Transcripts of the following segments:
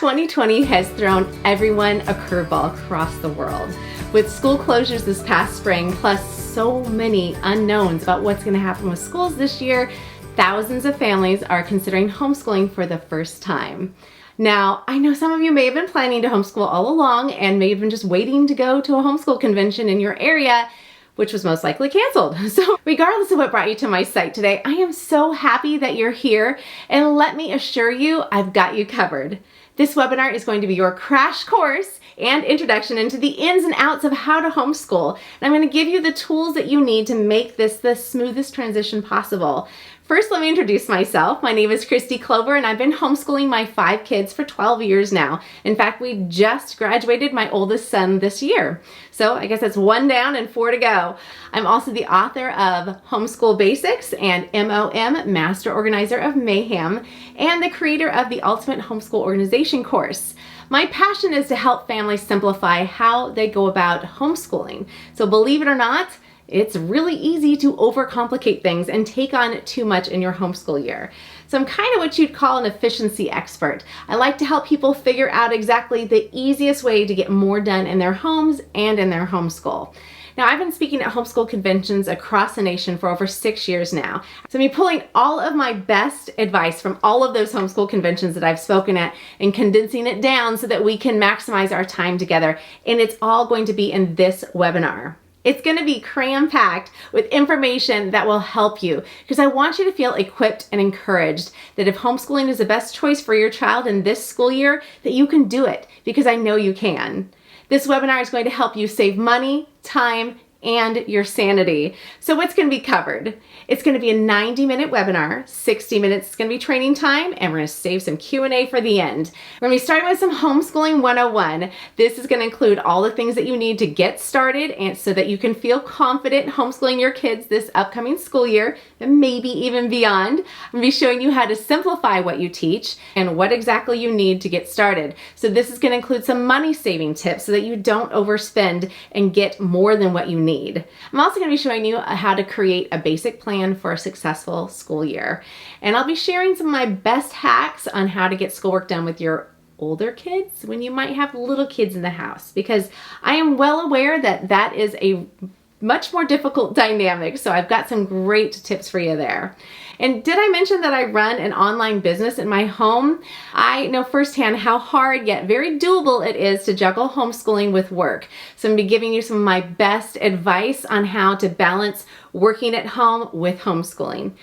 2020 has thrown everyone a curveball across the world. With school closures this past spring, plus so many unknowns about what's going to happen with schools this year, thousands of families are considering homeschooling for the first time. Now, I know some of you may have been planning to homeschool all along and may have been just waiting to go to a homeschool convention in your area, which was most likely canceled. So regardless of what brought you to my site today, I am so happy that you're here, and let me assure you, I've got you covered. This webinar is going to be your crash course and introduction into the ins and outs of how to homeschool. And I'm going to give you the tools that you need to make this the smoothest transition possible. First, let me introduce myself. My name is Clover, and I've been homeschooling my 5 kids for 12 years now. In fact, we just graduated my oldest son this year. So I guess that's 1 down and 4 to go. I'm also the author of Homeschool Basics and MOM, Master Organizer of Mayhem, and the creator of the Ultimate Homeschool Organization course. My passion is to help families simplify how they go about homeschooling. So believe it or not, it's really easy to overcomplicate things and take on too much in your homeschool year. So I'm kind of what you'd call an efficiency expert. I like to help people figure out exactly the easiest way to get more done in their homes and in their homeschool. Now, I've been speaking at homeschool conventions across the nation for over 6 years now. So I'm pulling all of my best advice from all of those homeschool conventions that I've spoken at and condensing it down so that we can maximize our time together. And it's all going to be in this webinar. It's going to be cram-packed with information that will help you, because I want you to feel equipped and encouraged that if homeschooling is the best choice for your child in this school year, that you can do it, because I know you can. This webinar is going to help you save money, time, and your sanity. So what's going to be covered? It's going to be a 90-minute webinar, 60 minutes is going to be training time, and we're going to save some Q&A for the end. We're going to be starting with some Homeschooling 101. This is going to include all the things that you need to get started and so that you can feel confident homeschooling your kids this upcoming school year and maybe even beyond. I'm going to be showing you how to simplify what you teach and what exactly you need to get started. So this is going to include some money saving tips so that you don't overspend and get more than what you need. I'm also going to be showing you how to create a basic plan for a successful school year. And I'll be sharing some of my best hacks on how to get schoolwork done with your older kids when you might have little kids in the house, because I am well aware that that is a much more difficult dynamic. So I've got some great tips for you there. And did I mention that I run an online business in my home? I know firsthand how hard yet very doable it is to juggle homeschooling with work. So I'm going to be giving you some of my best advice on how to balance working at home with homeschooling.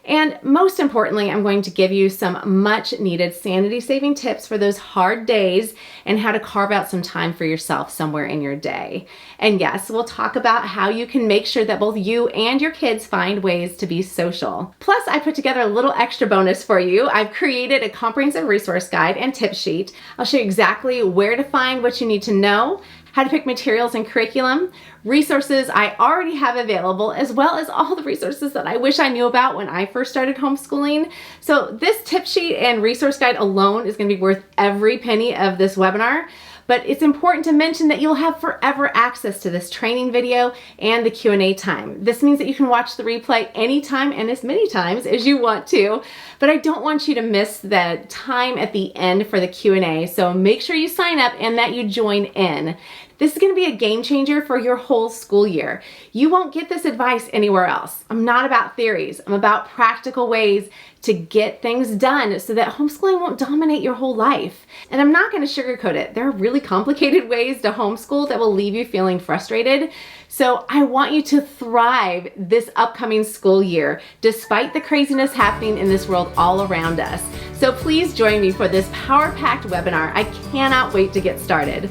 And most importantly, I'm going to give you some much needed sanity saving tips for those hard days and how to carve out some time for yourself somewhere in your day. And yes, we'll talk about how you can make sure that both you and your kids find ways to be social. Plus, I put together a little extra bonus for you. I've created a comprehensive resource guide and tip sheet. I'll show you exactly where to find what you need to know, how to pick materials and curriculum, resources I already have available, as well as all the resources that I wish I knew about when I first started homeschooling. So this tip sheet and resource guide alone is going to be worth every penny of this webinar. But it's important to mention that you'll have forever access to this training video and the Q&A time. This means that you can watch the replay anytime and as many times as you want to. But I don't want you to miss the time at the end for the Q&A, so make sure you sign up and that you join in. This is going to be a game changer for your whole school year. You won't get this advice anywhere else. I'm not about theories. I'm about practical ways to get things done so that homeschooling won't dominate your whole life. And I'm not going to sugarcoat it. There are really complicated ways to homeschool that will leave you feeling frustrated. So I want you to thrive this upcoming school year, despite the craziness happening in this world all around us. So please join me for this power-packed webinar. I cannot wait to get started.